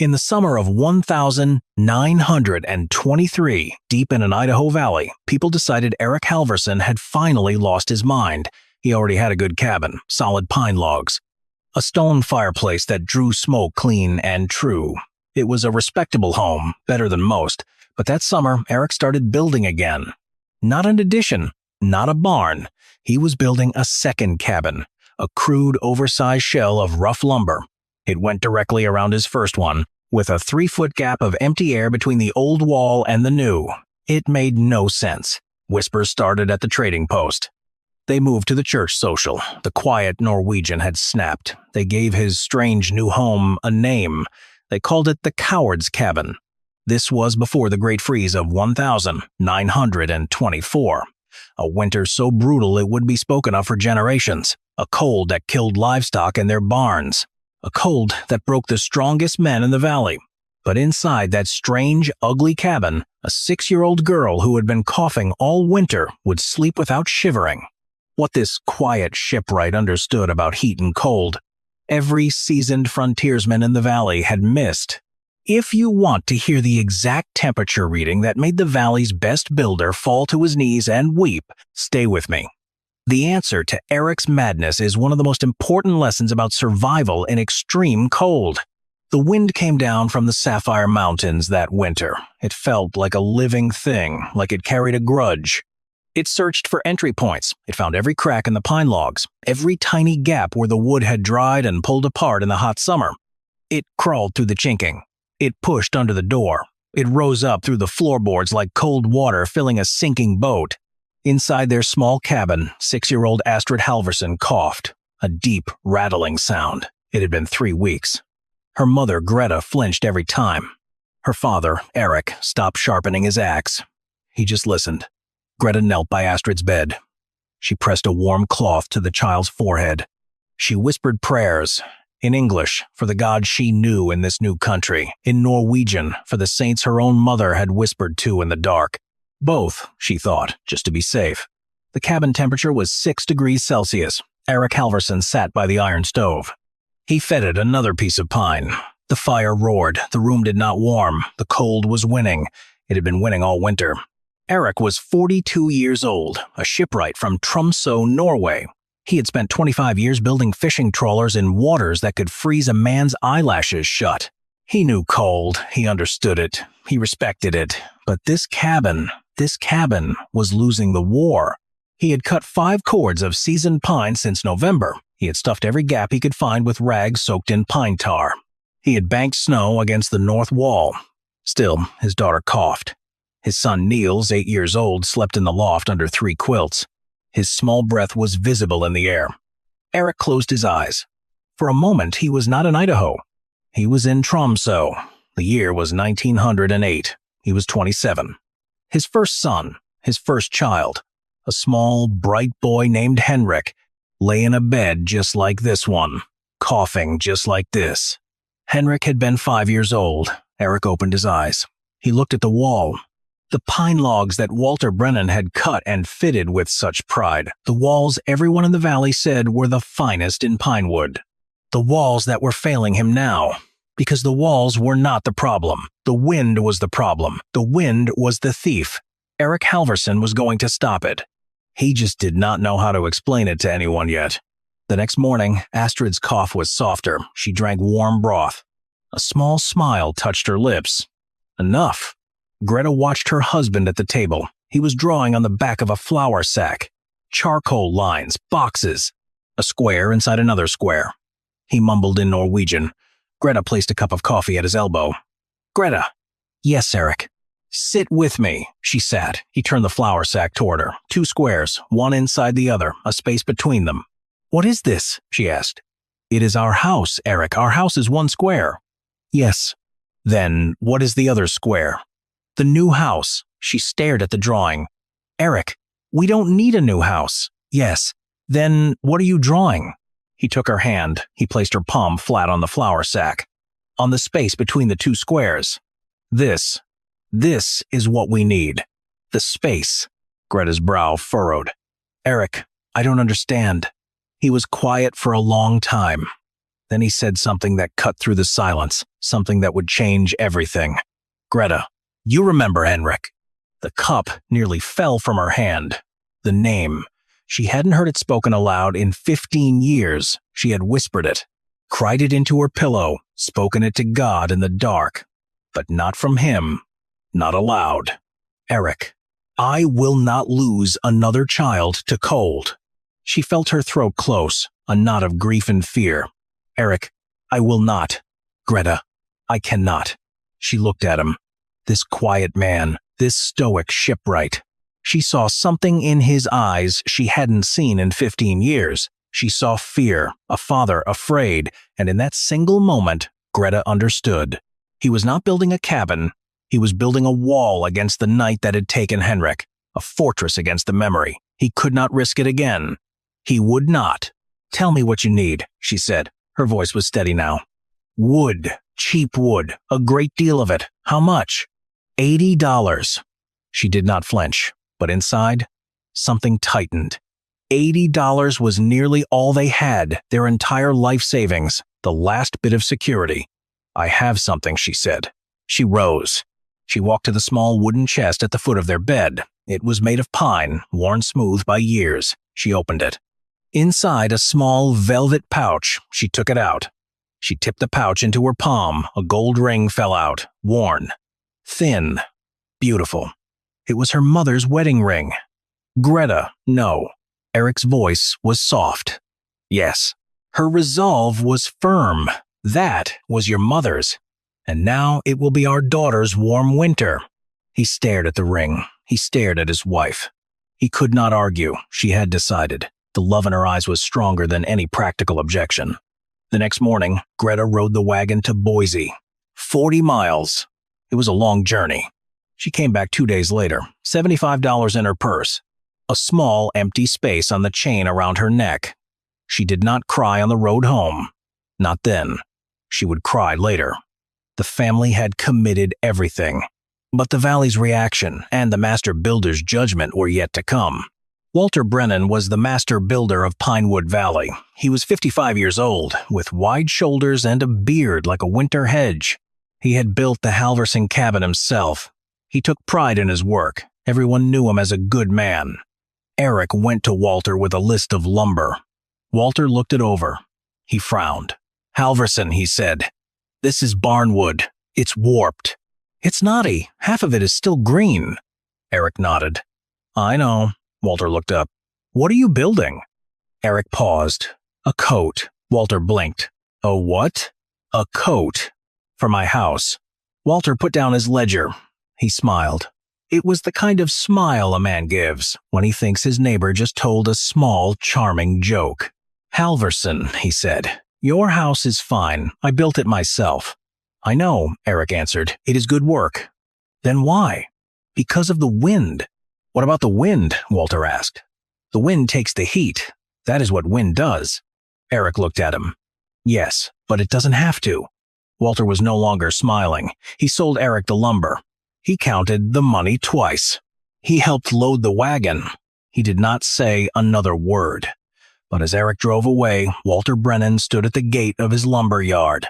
In the summer of 1923, deep in an Idaho valley, people decided Eric Halverson had finally lost his mind. He already had a good cabin, solid pine logs, a stone fireplace that drew smoke clean and true. It was a respectable home, better than most, but that summer Eric started building again. Not an addition, not a barn. He was building a second cabin, a crude, oversized shell of rough lumber. It went directly around his first one, with a 3-foot gap of empty air between the old wall and the new. It made no sense. Whispers started at the trading post. They moved to the church social. The quiet Norwegian had snapped. They gave his strange new home a name. They called it the Coward's Cabin. This was before the Great Freeze of 1924. A winter so brutal it would be spoken of for generations. A cold that killed livestock in their barns. A cold that broke the strongest men in the valley. But inside that strange, ugly cabin, a 6-year-old girl who had been coughing all winter would sleep without shivering. What this quiet shipwright understood about heat and cold, every seasoned frontiersman in the valley had missed. If you want to hear the exact temperature reading that made the valley's best builder fall to his knees and weep, stay with me. The answer to Eric's madness is one of the most important lessons about survival in extreme cold. The wind came down from the Sapphire Mountains that winter. It felt like a living thing, like it carried a grudge. It searched for entry points. It found every crack in the pine logs, every tiny gap where the wood had dried and pulled apart in the hot summer. It crawled through the chinking. It pushed under the door. It rose up through the floorboards like cold water filling a sinking boat. Inside their small cabin, 6-year-old Astrid Halverson coughed, a deep, rattling sound. It had been 3 weeks. Her mother, Greta, flinched every time. Her father, Eric, stopped sharpening his axe. He just listened. Greta knelt by Astrid's bed. She pressed a warm cloth to the child's forehead. She whispered prayers, in English, for the God she knew in this new country, in Norwegian, for the saints her own mother had whispered to in the dark. Both, she thought, just to be safe. The cabin temperature was 6 degrees Celsius. Eric Halverson sat by the iron stove. He fetid another piece of pine. The fire roared. The room did not warm. The cold was winning. It had been winning all winter. Eric was 42 years old, a shipwright from Tromsø, Norway. He had spent 25 years building fishing trawlers in waters that could freeze a man's eyelashes shut. He knew cold. He understood it. He respected it. But this cabin was losing the war. He had cut 5 cords of seasoned pine since November. He had stuffed every gap he could find with rags soaked in pine tar. He had banked snow against the north wall. Still, his daughter coughed. His son Niels, 8 years old, slept in the loft under 3 quilts. His small breath was visible in the air. Eric closed his eyes. For a moment, he was not in Idaho. He was in Tromsø. The year was 1908. He was 27. His first son, his first child, a small, bright boy named Henrik, lay in a bed just like this one, coughing just like this. Henrik had been 5 years old. Eric opened his eyes. He looked at the wall. The pine logs that Walter Brennan had cut and fitted with such pride. The walls everyone in the valley said were the finest in pine wood. The walls that were failing him now. Because the walls were not the problem. The wind was the problem. The wind was the thief. Eric Halverson was going to stop it. He just did not know how to explain it to anyone yet. The next morning, Astrid's cough was softer. She drank warm broth. A small smile touched her lips. Enough. Greta watched her husband at the table. He was drawing on the back of a flour sack. Charcoal lines, boxes. A square inside another square. He mumbled in Norwegian. Greta placed a cup of coffee at his elbow. Greta. Yes, Eric. Sit with me. She sat. He turned the flour sack toward her. 2 squares, one inside the other, a space between them. What is this? She asked. It is our house, Eric. Our house is 1 square. Yes. Then what is the other square? The new house. She stared at the drawing. Eric, we don't need a new house. Yes. Then what are you drawing? He took her hand. He placed her palm flat on the flour sack. On the space between the 2 squares. This is what we need. The space. Greta's brow furrowed. Eric, I don't understand. He was quiet for a long time. Then he said something that cut through the silence, something that would change everything. "Greta, you remember Henrik." The cup nearly fell from her hand. The name. She hadn't heard it spoken aloud in 15 years. She had whispered it, cried it into her pillow, spoken it to God in the dark. But not from him. Not aloud. Eric. I will not lose another child to cold. She felt her throat close, a knot of grief and fear. Eric, I will not. Greta, I cannot. She looked at him. This quiet man, this stoic shipwright. She saw something in his eyes she hadn't seen in 15 years. She saw fear, a father afraid, and in that single moment, Greta understood. He was not building a cabin. He was building a wall against the night that had taken Henrik, a fortress against the memory. He could not risk it again. He would not. Tell me what you need, she said. Her voice was steady now. Wood, cheap wood, a great deal of it. How much? $80. She did not flinch, but inside, something tightened. $80 was nearly all they had, their entire life savings, the last bit of security. I have something, she said. She rose. She walked to the small wooden chest at the foot of their bed. It was made of pine, worn smooth by years. She opened it. Inside a small velvet pouch, she took it out. She tipped the pouch into her palm. A gold ring fell out, worn, thin, beautiful. It was her mother's wedding ring. Greta, no. Eric's voice was soft. Yes. Her resolve was firm. That was your mother's. And now it will be our daughter's warm winter. He stared at the ring. He stared at his wife. He could not argue. She had decided. The love in her eyes was stronger than any practical objection. The next morning, Greta rode the wagon to Boise. 40 miles. It was a long journey. She came back 2 days later, $75 in her purse. A small, empty space on the chain around her neck. She did not cry on the road home. Not then. She would cry later. The family had committed everything. But the valley's reaction and the master builder's judgment were yet to come. Walter Brennan was the master builder of Pinewood Valley. He was 55 years old, with wide shoulders and a beard like a winter hedge. He had built the Halverson cabin himself. He took pride in his work. Everyone knew him as a good man. Eric went to Walter with a list of lumber. Walter looked it over. He frowned. Halverson, he said. This is barnwood. It's warped. It's knotty. Half of it is still green. Eric nodded. I know. Walter looked up. What are you building? Eric paused. A coat. Walter blinked. A what? A coat. For my house. Walter put down his ledger. He smiled. It was the kind of smile a man gives when he thinks his neighbor just told a small, charming joke. Halverson, he said. Your house is fine. I built it myself. I know, Eric answered. It is good work. Then why? Because of the wind. What about the wind? Walter asked. The wind takes the heat. That is what wind does. Eric looked at him. Yes, but it doesn't have to. Walter was no longer smiling. He sold Eric the lumber. He counted the money twice. He helped load the wagon. He did not say another word. But as Eric drove away, Walter Brennan stood at the gate of his lumber yard.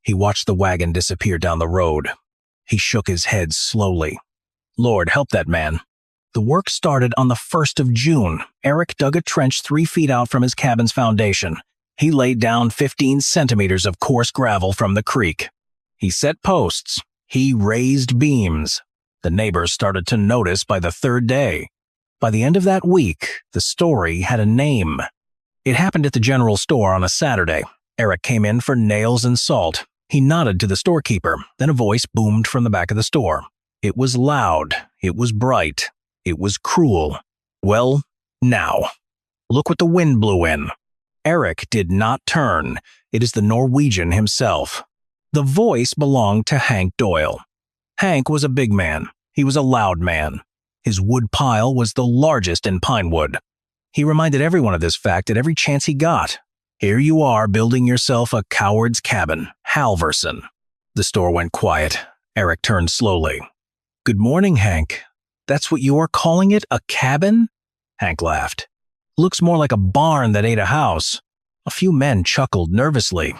He watched the wagon disappear down the road. He shook his head slowly. Lord, help that man. The work started on the 1st of June. Eric dug a trench 3 feet out from his cabin's foundation. He laid down 15 centimeters of coarse gravel from the creek. He set posts. He raised beams. The neighbors started to notice by the 3rd day. By the end of that week, the story had a name. It happened at the general store on a Saturday. Eric came in for nails and salt. He nodded to the storekeeper. Then a voice boomed from the back of the store. It was loud. It was bright. It was cruel. Well, now. Look what the wind blew in. Eric did not turn. It is the Norwegian himself. The voice belonged to Hank Doyle. Hank was a big man. He was a loud man. His wood pile was the largest in Pinewood. He reminded everyone of this fact at every chance he got. Here you are building yourself a coward's cabin, Halverson. The store went quiet. Eric turned slowly. Good morning, Hank. That's what you are calling it, a cabin? Hank laughed. Looks more like a barn that ate a house. A few men chuckled nervously.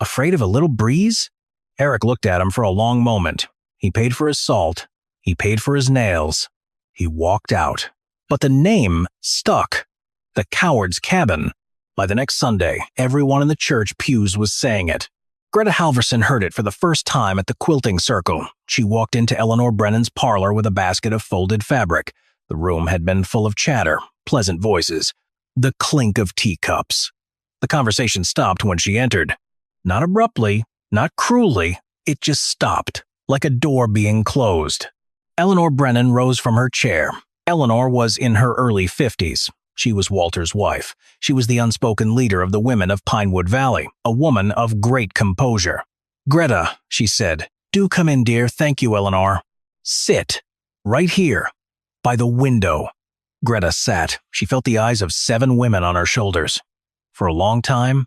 Afraid of a little breeze? Eric looked at him for a long moment. He paid for his salt. He paid for his nails. He walked out. But the name stuck. The Coward's Cabin. By the next Sunday, everyone in the church pews was saying it. Greta Halverson heard it for the first time at the quilting circle. She walked into Eleanor Brennan's parlor with a basket of folded fabric. The room had been full of chatter, pleasant voices, the clink of teacups. The conversation stopped when she entered. Not abruptly, not cruelly, it just stopped, like a door being closed. Eleanor Brennan rose from her chair. Eleanor was in her early 50s. She was Walter's wife. She was the unspoken leader of the women of Pinewood Valley, a woman of great composure. "Greta," she said, "do come in, dear. Thank you, Eleanor. Sit. Right here. By the window." Greta sat. She felt the eyes of 7 women on her shoulders. For a long time,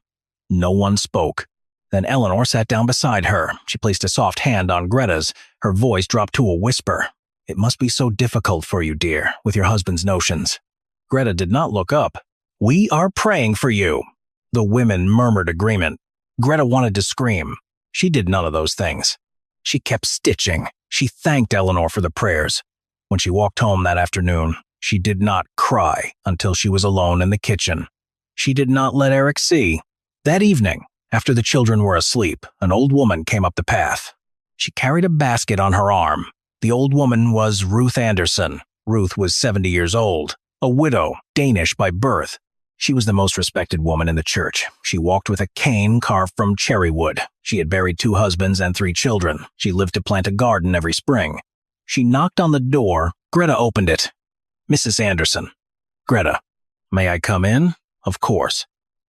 no one spoke. Then Eleanor sat down beside her. She placed a soft hand on Greta's. Her voice dropped to a whisper. "It must be so difficult for you, dear, with your husband's notions." Greta did not look up. "We are praying for you." The women murmured agreement. Greta wanted to scream. She did none of those things. She kept stitching. She thanked Eleanor for the prayers. When she walked home that afternoon, she did not cry until she was alone in the kitchen. She did not let Eric see. That evening, after the children were asleep, an old woman came up the path. She carried a basket on her arm. The old woman was Ruth Anderson. Ruth was 70 years old, a widow, Danish by birth. She was the most respected woman in the church. She walked with a cane carved from cherry wood. She had buried 2 husbands and 3 children. She lived to plant a garden every spring. She knocked on the door. Greta opened it. "Mrs. Anderson." "Greta, may I come in?" "Of course."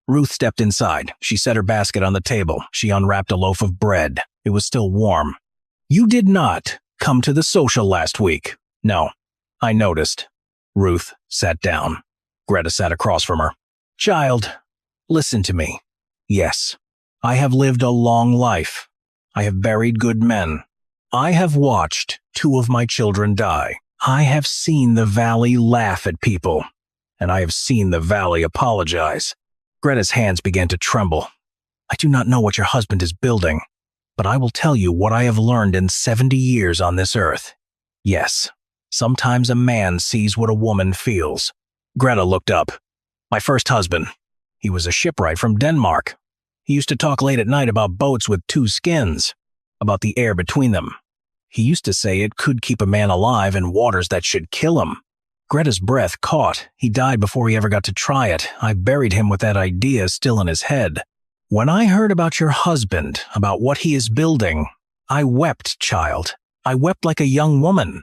Ruth stepped inside. She set her basket on the table. She unwrapped a loaf of bread. It was still warm. "You did not come to the social last week." "No, I noticed." Ruth sat down. Greta sat across from her. "Child, listen to me. Yes, I have lived a long life. I have buried good men. I have watched 2 of my children die. I have seen the valley laugh at people, and I have seen the valley apologize." Greta's hands began to tremble. "I do not know what your husband is building, but I will tell you what I have learned in 70 years on this earth. Yes, sometimes a man sees what a woman feels." Greta looked up. "My first husband. He was a shipwright from Denmark. He used to talk late at night about boats with 2 skins, about the air between them. He used to say it could keep a man alive in waters that should kill him." Greta's breath caught. He died before he ever got to try it. I buried him with that idea still in his head. "When I heard about your husband, about what he is building, I wept, child. I wept like a young woman."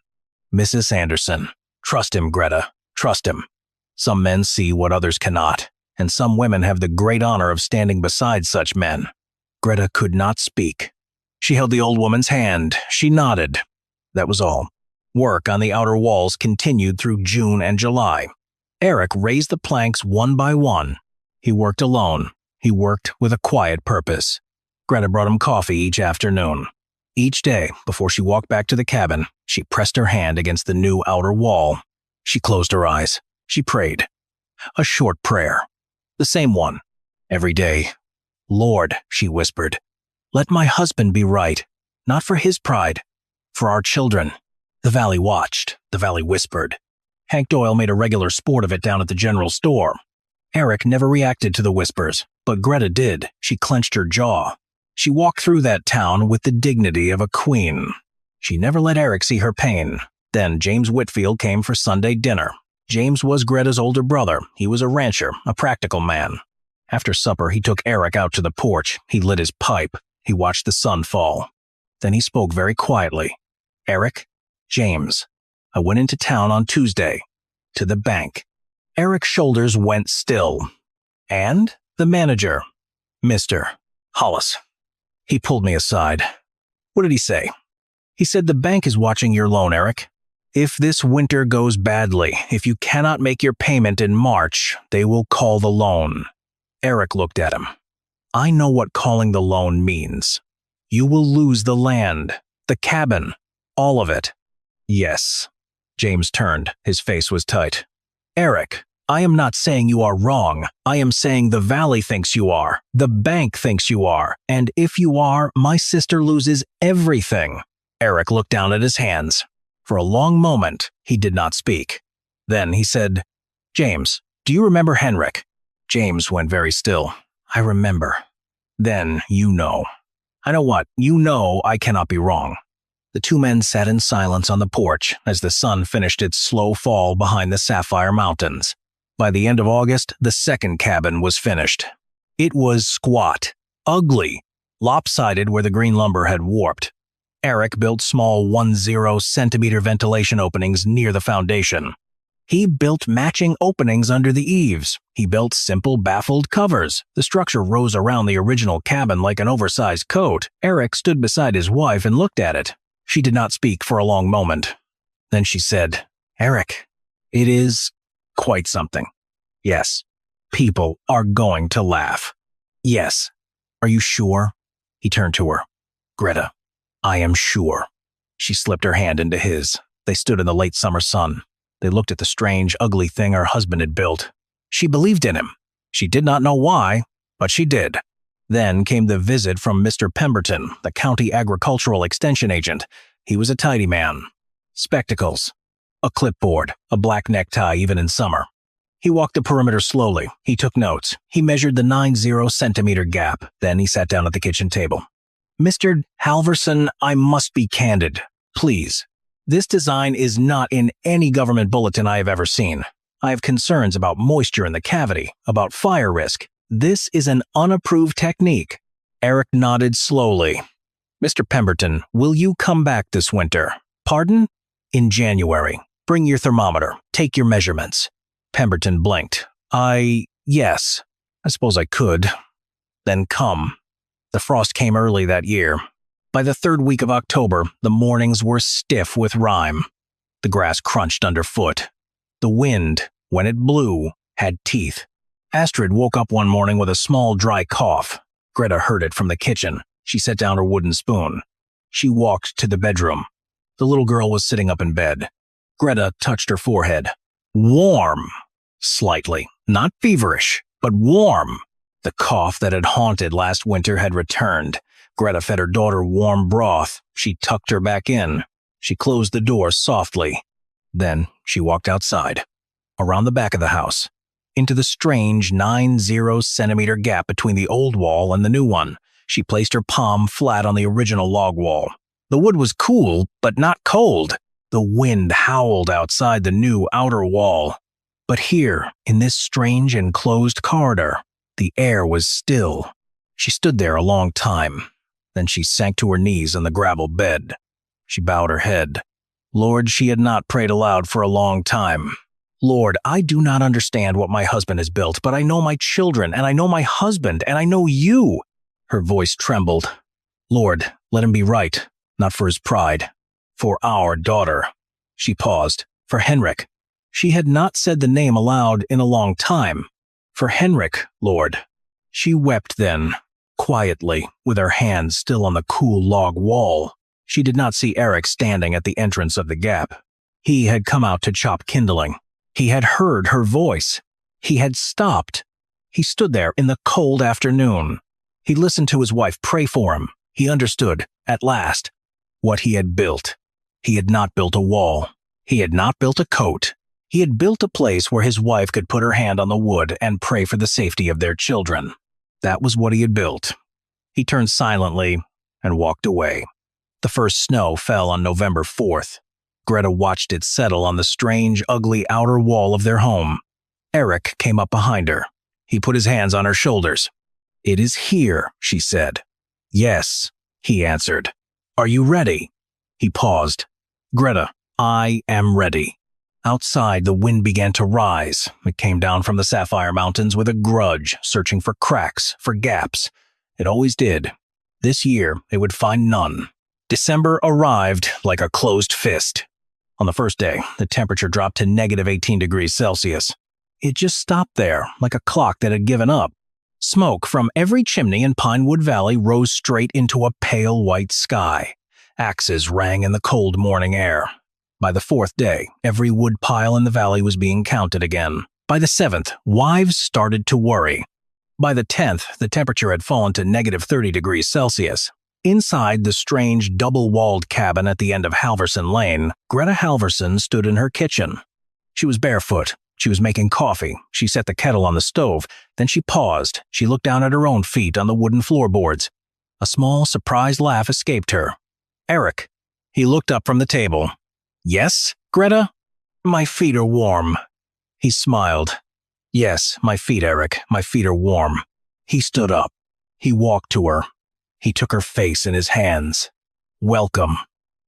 "Mrs. Anderson, trust him, Greta. Trust him. Some men see what others cannot, and some women have the great honor of standing beside such men." Greta could not speak. She held the old woman's hand. She nodded. That was all. Work on the outer walls continued through June and July. Eric raised the planks one by one. He worked alone. He worked with a quiet purpose. Greta brought him coffee each afternoon. Each day, before she walked back to the cabin, she pressed her hand against the new outer wall. She closed her eyes. She prayed. A short prayer. The same one. Every day. "Lord," she whispered, "let my husband be right, not for his pride, for our children." The valley watched. The valley whispered. Hank Doyle made a regular sport of it down at the general store. Eric never reacted to the whispers, but Greta did. She clenched her jaw. She walked through that town with the dignity of a queen. She never let Eric see her pain. Then James Whitfield came for Sunday dinner. James was Greta's older brother. He was a rancher, a practical man. After supper, he took Eric out to the porch. He lit his pipe. He watched the sun fall. Then he spoke very quietly. "Eric, James, I went into town on Tuesday, to the bank." Eric's shoulders went still. "And?" "The manager, Mr. Hollis. He pulled me aside." "What did he say?" "He said the bank is watching your loan, Eric. If this winter goes badly, if you cannot make your payment in March, they will call the loan." Eric looked at him. "I know what calling the loan means. You will lose the land, the cabin, all of it." "Yes." James turned. His face was tight. "Eric, I am not saying you are wrong. I am saying the valley thinks you are. The bank thinks you are. And if you are, my sister loses everything." Eric looked down at his hands. For a long moment, he did not speak. Then he said, "James, do you remember Henrik?" James went very still. "I remember." "Then you know." "I know what? You know I cannot be wrong." The two men sat in silence on the porch as the sun finished its slow fall behind the Sapphire Mountains. By the end of August, the second cabin was finished. It was squat, ugly, lopsided where the green lumber had warped. Eric built small 10-centimeter ventilation openings near the foundation. He built matching openings under the eaves. He built simple baffled covers. The structure rose around the original cabin like an oversized coat. Eric stood beside his wife and looked at it. She did not speak for a long moment. Then she said, "Eric, it is quite something. Yes, people are going to laugh." "Yes. Are you sure?" He turned to her. "Greta, I am sure." She slipped her hand into his. They stood in the late summer sun. They looked at the strange, ugly thing her husband had built. She believed in him. She did not know why, but she did. Then came the visit from Mr. Pemberton, the county agricultural extension agent. He was a tidy man. Spectacles, a clipboard, a black necktie even in summer. He walked the perimeter slowly. He took notes. He measured the 90-centimeter gap. Then he sat down at the kitchen table. "Mr. Halverson, I must be candid. Please. This design is not in any government bulletin I have ever seen. I have concerns about moisture in the cavity, about fire risk. This is an unapproved technique." Eric nodded slowly. "Mr. Pemberton, will you come back this winter?" "Pardon?" "In January. Bring your thermometer. Take your measurements." Pemberton blinked. Yes, I suppose I could." "Then come." The frost came early that year. By the third week of October, the mornings were stiff with rime. The grass crunched underfoot. The wind, when it blew, had teeth. Astrid woke up one morning with a small, dry cough. Greta heard it from the kitchen. She set down her wooden spoon. She walked to the bedroom. The little girl was sitting up in bed. Greta touched her forehead. Warm. Slightly. Not feverish, but warm. The cough that had haunted last winter had returned. Greta fed her daughter warm broth. She tucked her back in. She closed the door softly. Then she walked outside, around the back of the house, into the strange 90-centimeter gap between the old wall and the new one. She placed her palm flat on the original log wall. The wood was cool, but not cold. The wind howled outside the new outer wall. But here, in this strange enclosed corridor, the air was still. She stood there a long time. Then she sank to her knees on the gravel bed. She bowed her head. Lord, she had not prayed aloud for a long time. Lord, I do not understand what my husband has built, but I know my children, and I know my husband, and I know you. Her voice trembled. Lord, let him be right, not for his pride. For our daughter. She paused. For Henrik. She had not said the name aloud in a long time. For Henrik, Lord. She wept then, quietly, with her hands still on the cool log wall. She did not see Eric standing at the entrance of the gap. He had come out to chop kindling. He had heard her voice. He had stopped. He stood there in the cold afternoon. He listened to his wife pray for him. He understood, at last, what he had built. He had not built a wall. He had not built a coat. He had built a place where his wife could put her hand on the wood and pray for the safety of their children. That was what he had built. He turned silently and walked away. The first snow fell on November 4th. Greta watched it settle on the strange, ugly outer wall of their home. Eric came up behind her. He put his hands on her shoulders. It is here, she said. Yes, he answered. Are you ready? He paused. Greta, I am ready. Outside, the wind began to rise. It came down from the Sapphire Mountains with a grudge, searching for cracks, for gaps. It always did. This year, it would find none. December arrived like a closed fist. On the first day, the temperature dropped to negative 18 degrees Celsius. It just stopped there, like a clock that had given up. Smoke from every chimney in Pinewood Valley rose straight into a pale white sky. Axes rang in the cold morning air. By the fourth day, every wood pile in the valley was being counted again. By the 7th, wives started to worry. By the 10th, the temperature had fallen to -30°C. Inside the strange double-walled cabin at the end of Halverson Lane, Greta Halverson stood in her kitchen. She was barefoot. She was making coffee. She set the kettle on the stove. Then she paused. She looked down at her own feet on the wooden floorboards. A small, surprised laugh escaped her. "Eric." He looked up from the table. "Yes, Greta?" "My feet are warm." He smiled. "Yes, my feet, Eric. My feet are warm." He stood up. He walked to her. He took her face in his hands. "Welcome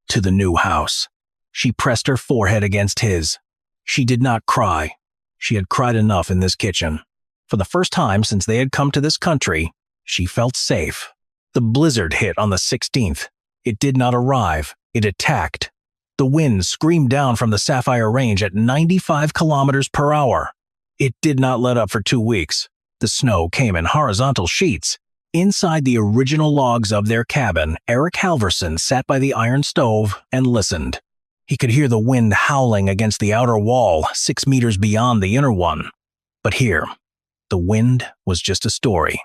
to the new house." She pressed her forehead against his. She did not cry. She had cried enough in this kitchen. For the first time since they had come to this country, she felt safe. The blizzard hit on the 16th. It did not arrive. It attacked. The wind screamed down from the Sapphire Range at 95 kilometers per hour. It did not let up for 2 weeks. The snow came in horizontal sheets. Inside the original logs of their cabin, Eric Halverson sat by the iron stove and listened. He could hear the wind howling against the outer wall 6 meters beyond the inner one. But here, the wind was just a story,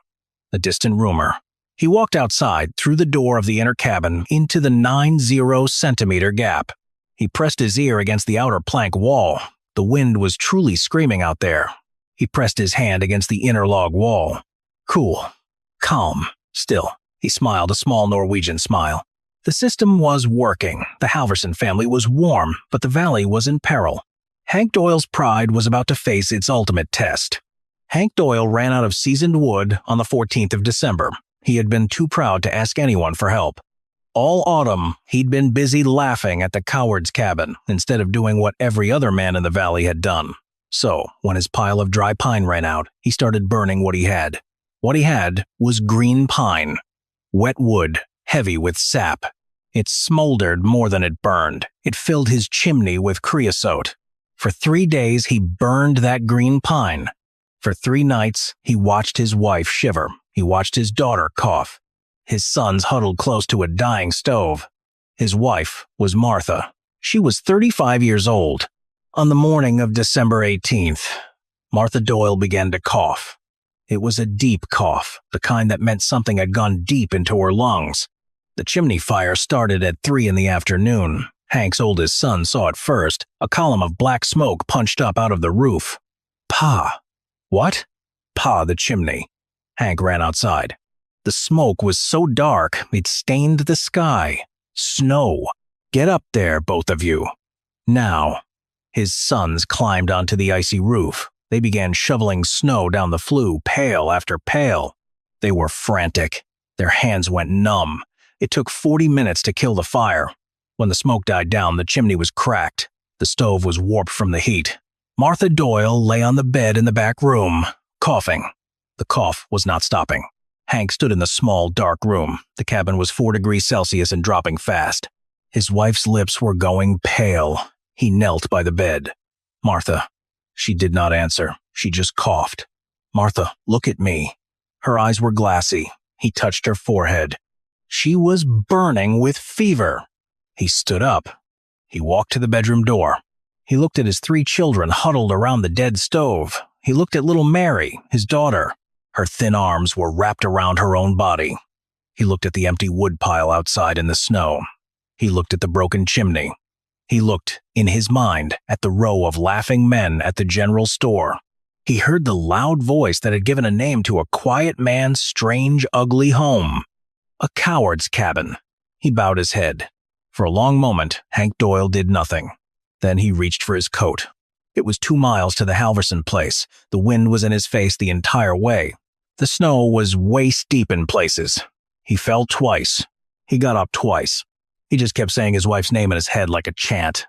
a distant rumor. He walked outside through the door of the inner cabin into the 90-centimeter gap. He pressed his ear against the outer plank wall. The wind was truly screaming out there. He pressed his hand against the inner log wall. Cool, calm, still. He smiled a small Norwegian smile. The system was working. The Halverson family was warm, but the valley was in peril. Hank Doyle's pride was about to face its ultimate test. Hank Doyle ran out of seasoned wood on the 14th of December. He had been too proud to ask anyone for help. All autumn, he'd been busy laughing at the coward's cabin instead of doing what every other man in the valley had done. So, when his pile of dry pine ran out, he started burning what he had. What he had was green pine. Wet wood, heavy with sap. It smoldered more than it burned. It filled his chimney with creosote. For 3 days, he burned that green pine. For 3 nights, he watched his wife shiver. He watched his daughter cough. His sons huddled close to a dying stove. His wife was Martha. She was 35 years old. On the morning of December 18th, Martha Doyle began to cough. It was a deep cough, the kind that meant something had gone deep into her lungs. The chimney fire started at 3 in the afternoon. Hank's oldest son saw it first. A column of black smoke punched up out of the roof. Pa. What? Pa, the chimney. Hank ran outside. The smoke was so dark, it stained the sky. Snow. Get up there, both of you. Now. His sons climbed onto the icy roof. They began shoveling snow down the flue, pail after pail. They were frantic. Their hands went numb. It took 40 minutes to kill the fire. When the smoke died down, the chimney was cracked. The stove was warped from the heat. Martha Doyle lay on the bed in the back room, coughing. The cough was not stopping. Hank stood in the small, dark room. The cabin was 4°C and dropping fast. His wife's lips were going pale. He knelt by the bed. Martha. She did not answer. She just coughed. Martha, look at me. Her eyes were glassy. He touched her forehead. She was burning with fever. He stood up. He walked to the bedroom door. He looked at his 3 children huddled around the dead stove. He looked at little Mary, his daughter. Her thin arms were wrapped around her own body. He looked at the empty wood pile outside in the snow. He looked at the broken chimney. He looked, in his mind, at the row of laughing men at the general store. He heard the loud voice that had given a name to a quiet man's strange, ugly home. A coward's cabin. He bowed his head. For a long moment, Hank Doyle did nothing. Then he reached for his coat. It was 2 miles to the Halverson place. The wind was in his face the entire way. The snow was waist-deep in places. He fell twice. He got up twice. He just kept saying his wife's name in his head like a chant.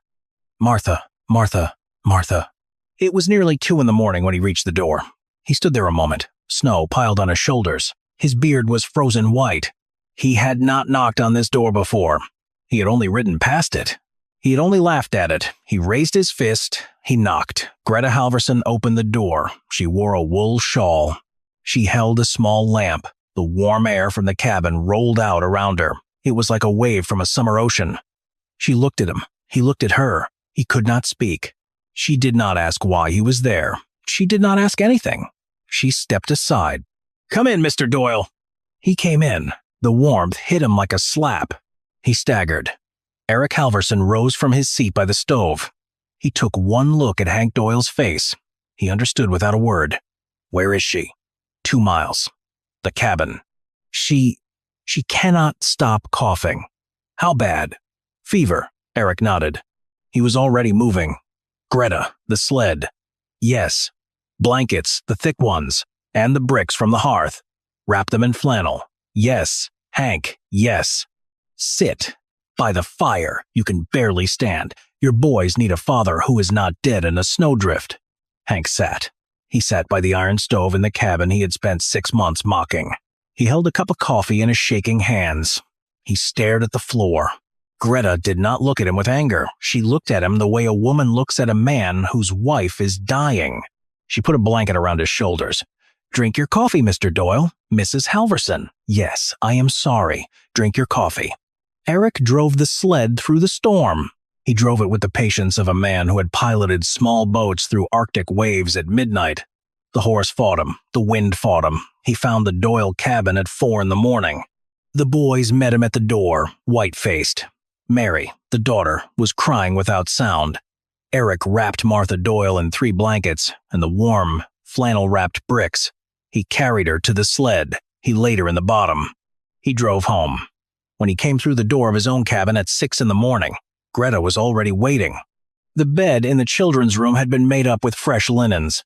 Martha, Martha, Martha. It was nearly 2 in the morning when he reached the door. He stood there a moment, snow piled on his shoulders. His beard was frozen white. He had not knocked on this door before. He had only ridden past it. He had only laughed at it. He raised his fist. He knocked. Greta Halverson opened the door. She wore a wool shawl. She held a small lamp. The warm air from the cabin rolled out around her. It was like a wave from a summer ocean. She looked at him. He looked at her. He could not speak. She did not ask why he was there. she did not ask anything. She stepped aside. "Come in, Mr. Doyle." He came in. The warmth hit him like a slap. He staggered. Eric Halverson rose from his seat by the stove. He took one look at Hank Doyle's face. He understood without a word. "Where is she?" 2 miles. "The cabin." She cannot stop coughing." "How bad?" "Fever." Eric nodded. He was already moving. "Greta, the sled." "Yes." "Blankets, the thick ones, and the bricks from the hearth. Wrap them in flannel." "Yes." "Hank, yes." "Sit. By the fire. You can barely stand. Your boys need a father who is not dead in a snowdrift." Hank sat. He sat by the iron stove in the cabin he had spent 6 months mocking. He held a cup of coffee in his shaking hands. He stared at the floor. Greta did not look at him with anger. She looked at him the way a woman looks at a man whose wife is dying. She put a blanket around his shoulders. "Drink your coffee, Mr. Doyle. Mrs. Halverson." "Yes, I am sorry. Drink your coffee." Eric drove the sled through the storm. He drove it with the patience of a man who had piloted small boats through Arctic waves at midnight. The horse fought him. The wind fought him. He found the Doyle cabin at 4 a.m. The boys met him at the door, white-faced. Mary, the daughter, was crying without sound. Eric wrapped Martha Doyle in 3 blankets and the warm, flannel-wrapped bricks. He carried her to the sled. He laid her in the bottom. He drove home. When he came through the door of his own cabin at 6 a.m, Greta was already waiting. The bed in the children's room had been made up with fresh linens.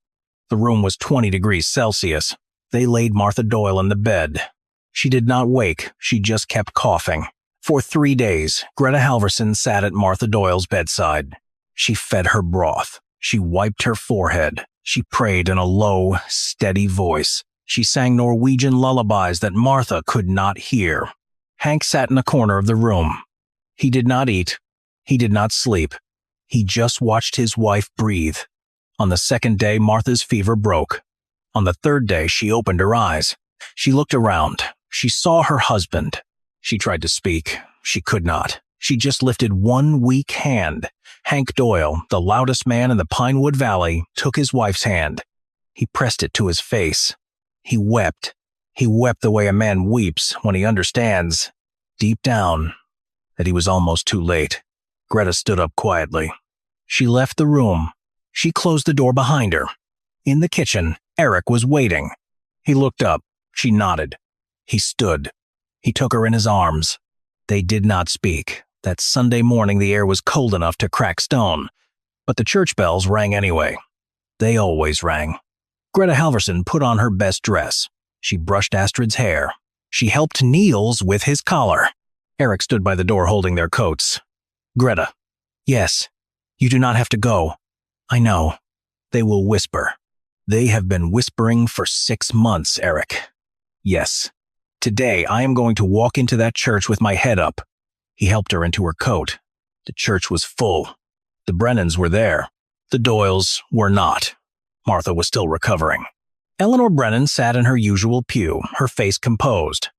The room was 20 degrees Celsius. They laid Martha Doyle in the bed. She did not wake. She just kept coughing. For 3 days, Greta Halverson sat at Martha Doyle's bedside. She fed her broth. She wiped her forehead. She prayed in a low, steady voice. She sang Norwegian lullabies that Martha could not hear. Hank sat in a corner of the room. He did not eat. He did not sleep. He just watched his wife breathe. On the 2nd day, Martha's fever broke. On the 3rd day, she opened her eyes. She looked around. She saw her husband. She tried to speak. She could not. She just lifted one weak hand. Hank Doyle, the loudest man in the Pinewood Valley, took his wife's hand. He pressed it to his face. He wept. He wept the way a man weeps when he understands, deep down, that he was almost too late. Greta stood up quietly. She left the room. She closed the door behind her. In the kitchen, Eric was waiting. He looked up. She nodded. He stood. He took her in his arms. They did not speak. That Sunday morning the air was cold enough to crack stone, but the church bells rang anyway. They always rang. Greta Halverson put on her best dress. She brushed Astrid's hair. She helped Niels with his collar. Eric stood by the door holding their coats. "Greta." "Yes. You do not have to go." "I know." "They will whisper." "They have been whispering for 6 months, Eric." "Yes. Today I am going to walk into that church with my head up." He helped her into her coat. The church was full. The Brennans were there. The Doyles were not. Martha was still recovering. Eleanor Brennan sat in her usual pew, her face composed.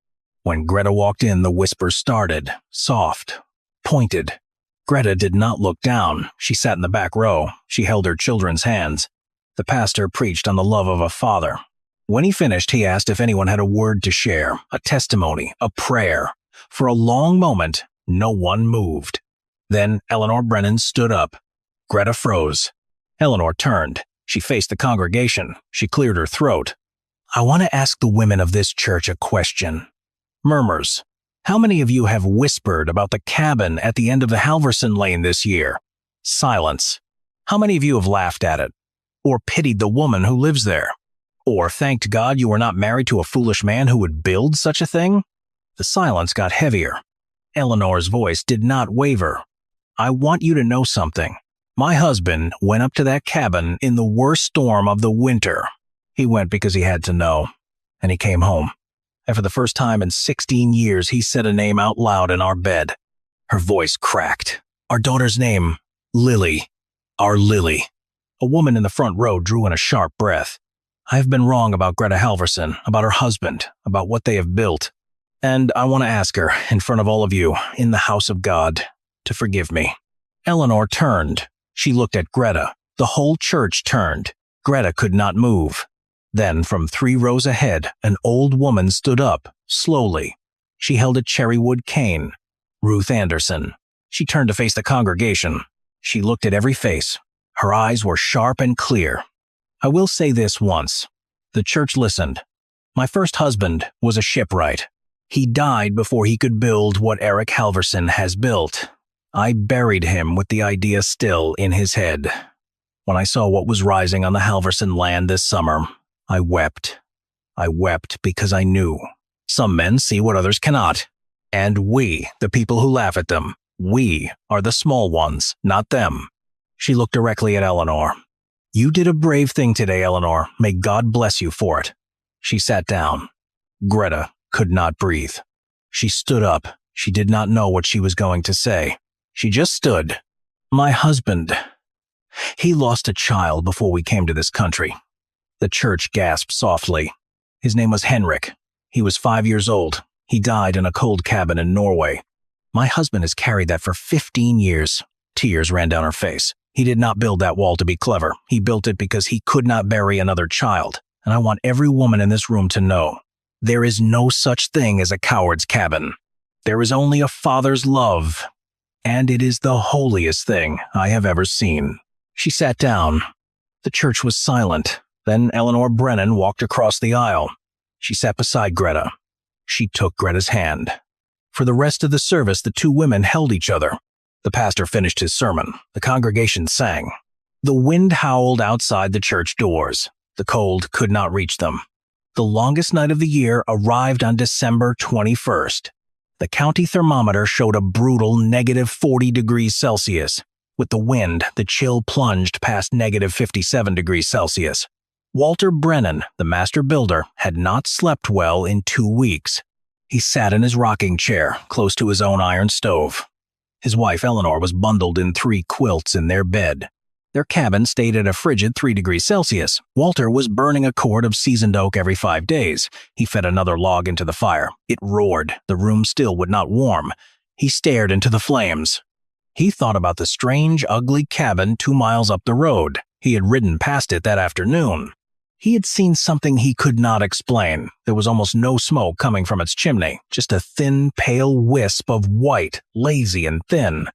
When Greta walked in, the whispers started, soft, pointed. Greta did not look down. She sat in the back row. She held her children's hands. The pastor preached on the love of a father. When he finished, he asked if anyone had a word to share, a testimony, a prayer. For a long moment, no one moved. Then Eleanor Brennan stood up. Greta froze. Eleanor turned. She faced the congregation. She cleared her throat. "I want to ask the women of this church a question." Murmurs. "How many of you have whispered about the cabin at the end of the Halverson Lane this year?" Silence. "How many of you have laughed at it? Or pitied the woman who lives there? Or thanked God you were not married to a foolish man who would build such a thing?" The silence got heavier. Eleanor's voice did not waver. "I want you to know something. My husband went up to that cabin in the worst storm of the winter. He went because he had to know. And he came home. And for the first time in 16 years, he said a name out loud in our bed." Her voice cracked. "Our daughter's name, Lily. Our Lily." A woman in the front row drew in a sharp breath. "I have been wrong about Greta Halverson, about her husband, about what they have built. And I want to ask her, in front of all of you, in the house of God, to forgive me." Eleanor turned. She looked at Greta. The whole church turned. Greta could not move. Then, from 3 rows ahead, an old woman stood up, slowly. She held a cherrywood cane. Ruth Anderson. She turned to face the congregation. She looked at every face. Her eyes were sharp and clear. I will say this once. The church listened. My first husband was a shipwright. He died before he could build what Eric Halverson has built. I buried him with the idea still in his head. When I saw what was rising on the Halverson land this summer, I wept. I wept because I knew. Some men see what others cannot. And we, the people who laugh at them, we are the small ones, not them. She looked directly at Eleanor. You did a brave thing today, Eleanor. May God bless you for it. She sat down. Greta could not breathe. She stood up. She did not know what she was going to say. She just stood. My husband. He lost a child before we came to this country. The church gasped softly. His name was Henrik. He was 5 years old. He died in a cold cabin in Norway. My husband has carried that for 15 years. Tears ran down her face. He did not build that wall to be clever. He built it because he could not bury another child. And I want every woman in this room to know, there is no such thing as a coward's cabin. There is only a father's love. And it is the holiest thing I have ever seen. She sat down. The church was silent. Then Eleanor Brennan walked across the aisle. She sat beside Greta. She took Greta's hand. For the rest of the service, the 2 women held each other. The pastor finished his sermon. The congregation sang. The wind howled outside the church doors. The cold could not reach them. The longest night of the year arrived on December 21st. The county thermometer showed a brutal negative 40 degrees Celsius. With the wind, the chill plunged past negative 57 degrees Celsius. Walter Brennan, the master builder, had not slept well in 2 weeks. He sat in his rocking chair, close to his own iron stove. His wife Eleanor was bundled in 3 quilts in their bed. Their cabin stayed at a frigid 3 degrees Celsius. Walter was burning a cord of seasoned oak every 5 days. He fed another log into the fire. It roared. The room still would not warm. He stared into the flames. He thought about the strange, ugly cabin 2 miles up the road. He had ridden past it that afternoon. He had seen something he could not explain. There was almost no smoke coming from its chimney, just a thin, pale wisp of white, lazy and thin.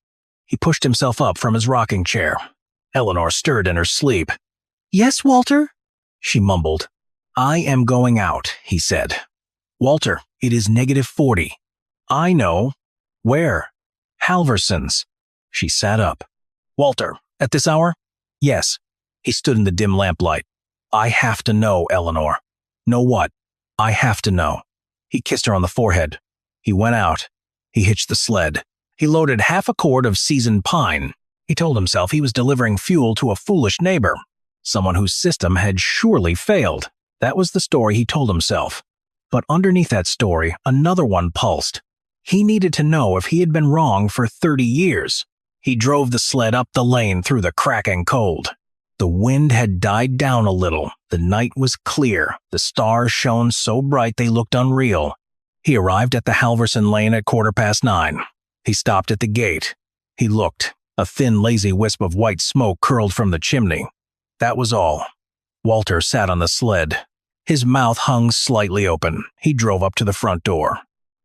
He pushed himself up from his rocking chair. Eleanor stirred in her sleep. Yes, Walter? She mumbled. I am going out, he said. Walter, it is negative 40. I know. Where? Halverson's. She sat up. Walter, at this hour? Yes. He stood in the dim lamplight. I have to know, Eleanor. Know what? I have to know. He kissed her on the forehead. He went out. He hitched the sled. He loaded half a cord of seasoned pine. He told himself he was delivering fuel to a foolish neighbor, someone whose system had surely failed. That was the story he told himself. But underneath that story, another one pulsed. He needed to know if he had been wrong for 30 years. He drove the sled up the lane through the cracking cold. The wind had died down a little. The night was clear. The stars shone so bright they looked unreal. He arrived at the Halverson lane at 9:15. He stopped at the gate. He looked. A thin, lazy wisp of white smoke curled from the chimney. That was all. Walter sat on the sled. His mouth hung slightly open. He drove up to the front door.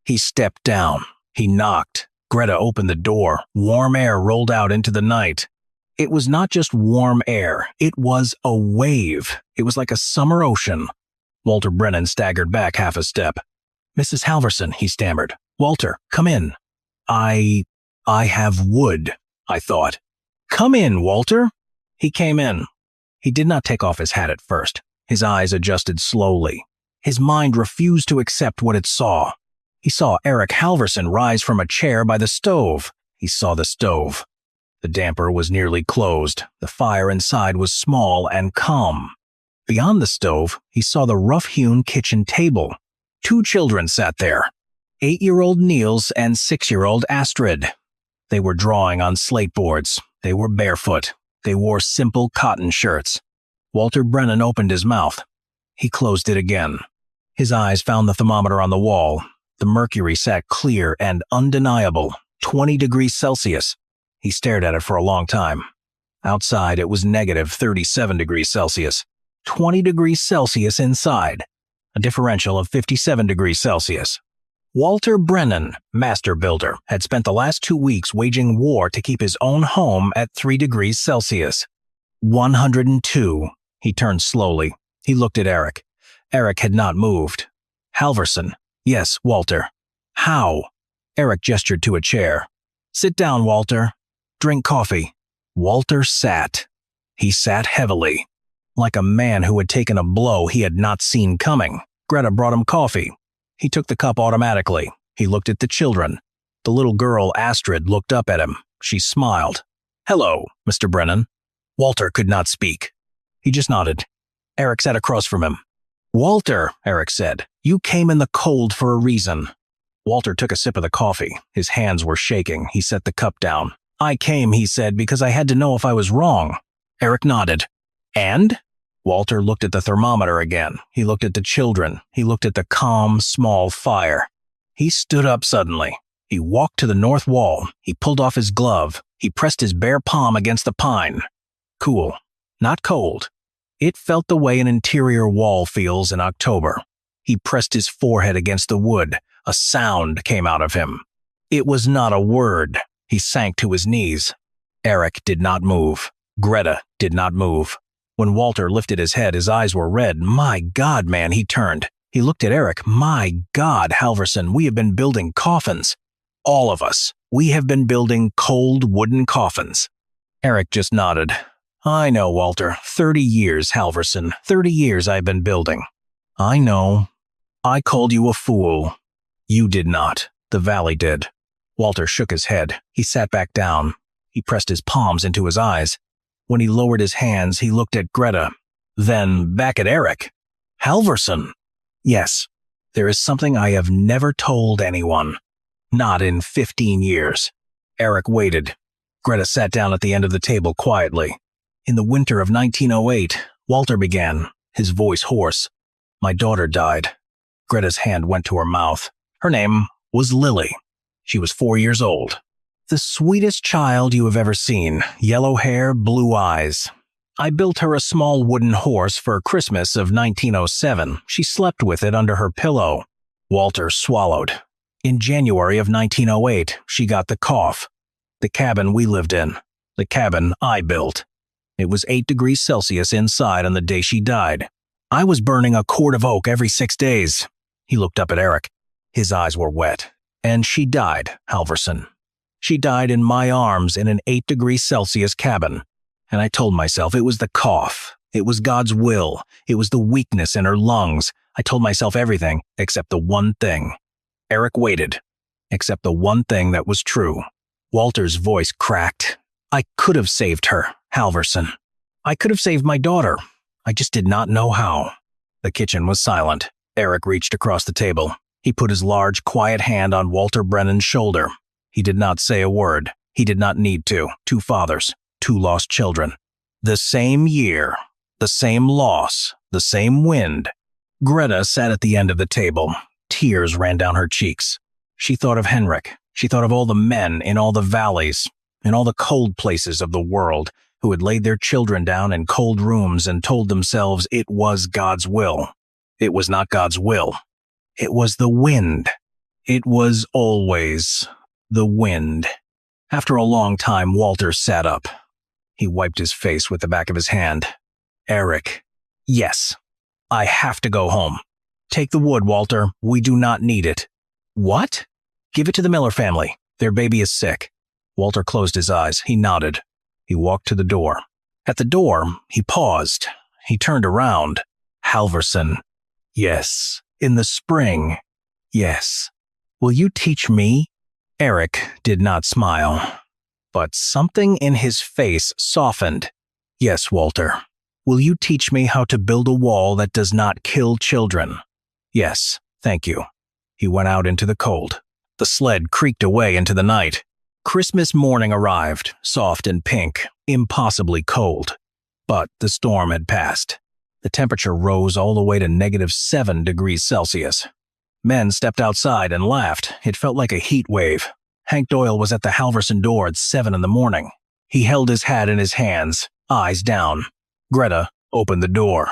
He stepped down. He knocked. Greta opened the door. Warm air rolled out into the night. It was not just warm air. It was a wave. It was like a summer ocean. Walter Brennan staggered back half a step. Mrs. Halverson, he stammered. Walter, come in. I have wood, I thought. Come in, Walter. He came in. He did not take off his hat at first. His eyes adjusted slowly. His mind refused to accept what it saw. He saw Eric Halverson rise from a chair by the stove. He saw the stove. The damper was nearly closed. The fire inside was small and calm. Beyond the stove, he saw the rough-hewn kitchen table. 2 children sat there, 8-year-old Niels and 6-year-old Astrid. They were drawing on slate boards. They were barefoot. They wore simple cotton shirts. Walter Brennan opened his mouth. He closed it again. His eyes found the thermometer on the wall. The mercury sat clear and undeniable, 20 degrees Celsius. He stared at it for a long time. Outside, it was negative 37 degrees Celsius. 20 degrees Celsius inside, a differential of 57 degrees Celsius. Walter Brennan, master builder, had spent the last 2 weeks waging war to keep his own home at 3 degrees Celsius. 102. He turned slowly. He looked at Eric. Eric had not moved. Halverson. Yes, Walter. How? Eric gestured to a chair. Sit down, Walter. Drink coffee. Walter sat. He sat heavily, like a man who had taken a blow he had not seen coming. Greta brought him coffee. He took the cup automatically. He looked at the children. The little girl, Astrid, looked up at him. She smiled. Hello, Mr. Brennan. Walter could not speak. He just nodded. Eric sat across from him. Walter, Eric said, you came in the cold for a reason. Walter took a sip of the coffee. His hands were shaking. He set the cup down. I came, he said, because I had to know if I was wrong. Eric nodded. And? Walter looked at the thermometer again. He looked at the children. He looked at the calm, small fire. He stood up suddenly. He walked to the north wall. He pulled off his glove. He pressed his bare palm against the pine. Cool, not cold. It felt the way an interior wall feels in October. He pressed his forehead against the wood. A sound came out of him. It was not a word. He sank to his knees. Eric did not move. Greta did not move. When Walter lifted his head, his eyes were red. My God, man, he turned. He looked at Eric. My God, Halverson, we have been building coffins. All of us. We have been building cold wooden coffins. Eric just nodded. I know, Walter. 30 years, Halverson. 30 years I've been building. I know. I called you a fool. You did not. The valley did. Walter shook his head. He sat back down. He pressed his palms into his eyes. When he lowered his hands, he looked at Greta. Then back at Eric. Halverson. Yes, there is something I have never told anyone. Not in 15 years. Eric waited. Greta sat down at the end of the table quietly. In the winter of 1908, Walter began, his voice hoarse. My daughter died. Greta's hand went to her mouth. Her name was Lily. She was 4 years old. The sweetest child you have ever seen. Yellow hair, blue eyes. I built her a small wooden horse for Christmas of 1907. She slept with it under her pillow. Walter swallowed. In January of 1908, she got the cough. The cabin we lived in. The cabin I built. It was 8 degrees Celsius inside on the day she died. I was burning a cord of oak every 6 days. He looked up at Eric. His eyes were wet. And she died, Halverson. She died in my arms in an 8 degrees Celsius cabin. And I told myself it was the cough. It was God's will. It was the weakness in her lungs. I told myself everything except the one thing. Eric waited. Except the one thing that was true. Walter's voice cracked. I could have saved her, Halverson. I could have saved my daughter. I just did not know how. The kitchen was silent. Eric reached across the table. He put his large, quiet hand on Walter Brennan's shoulder. He did not say a word. He did not need to. 2 fathers, 2 lost children. The same year, the same loss, the same wind. Greta sat at the end of the table. Tears ran down her cheeks. She thought of Henrik. She thought of all the men in all the valleys, in all the cold places of the world, who had laid their children down in cold rooms and told themselves it was God's will. It was not God's will. It was the wind. It was always the wind. After a long time, Walter sat up. He wiped his face with the back of his hand. Eric. Yes. I have to go home. Take the wood, Walter. We do not need it. What? Give it to the Miller family. Their baby is sick. Walter closed his eyes. He nodded. He walked to the door. At the door, he paused. He turned around. Halverson. Yes. In the spring. Yes. Will you teach me? Eric did not smile, but something in his face softened. Yes, Walter. Will you teach me how to build a wall that does not kill children? Yes, thank you. He went out into the cold. The sled creaked away into the night. Christmas morning arrived, soft and pink, impossibly cold. But the storm had passed. The temperature rose all the way to -7 degrees Celsius. Men stepped outside and laughed. It felt like a heat wave. Hank Doyle was at the Halverson door at 7 in the morning. He held his hat in his hands, eyes down. Greta opened the door.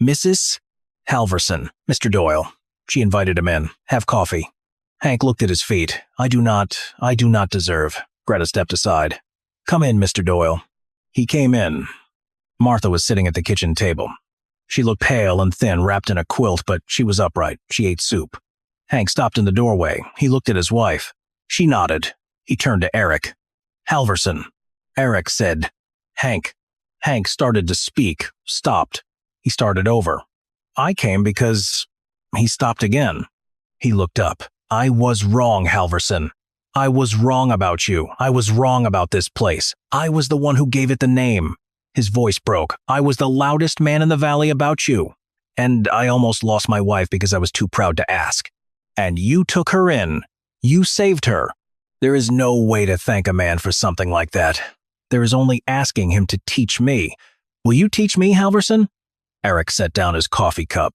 Mrs. Halverson, Mr. Doyle. She invited him in. Have coffee. Hank looked at his feet. I do not deserve. Greta stepped aside. Come in, Mr. Doyle. He came in. Martha was sitting at the kitchen table. She looked pale and thin, wrapped in a quilt, but she was upright. She ate soup. Hank stopped in the doorway. He looked at his wife. She nodded. He turned to Eric. Halverson. Eric said, Hank. Hank started to speak, stopped. He started over. I came because... He stopped again. He looked up. I was wrong, Halverson. I was wrong about you. I was wrong about this place. I was the one who gave it the name. His voice broke. I was the loudest man in the valley about you. And I almost lost my wife because I was too proud to ask. And you took her in. You saved her. There is no way to thank a man for something like that. There is only asking him to teach me. Will you teach me, Halverson? Eric set down his coffee cup.